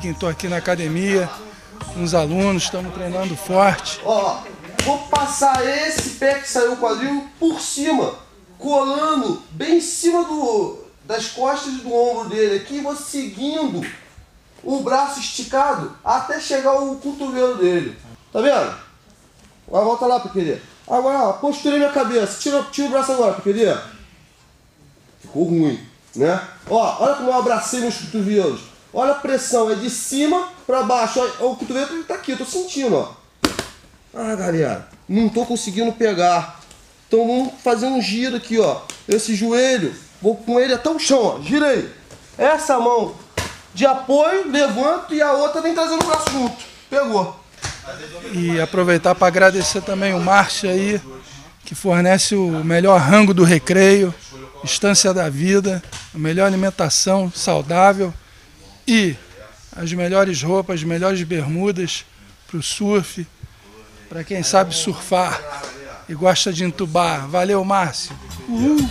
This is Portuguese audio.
Viking, estou aqui na academia, com os alunos, estamos treinando forte. Ó, vou passar esse pé que saiu o quadril por cima, colando bem em cima das costas do ombro dele aqui, vou seguindo o braço esticado até chegar o cotovelo dele. Tá vendo? Agora volta lá, pequenininha. Agora, ó, posturei minha cabeça. Tira o braço agora, pequenininha. Ficou ruim, né? Ó, olha como eu abracei meus cotovelos. Olha a pressão, é de cima pra baixo. Ó, o cotovelo tá aqui, eu tô sentindo, ó. Ah, galera, não tô conseguindo pegar. Então vamos fazer um giro aqui, ó. Esse joelho, vou com ele até o chão, ó. Girei. Essa mão de apoio, levanto e a outra vem trazendo o braço junto. Pegou. E aproveitar para agradecer também o Márcio aí, que fornece o melhor rango do Recreio, Estância da Vida, a melhor alimentação saudável e as melhores roupas, as melhores bermudas para o surf, para quem sabe surfar e gosta de entubar. Valeu, Márcio! Uhul.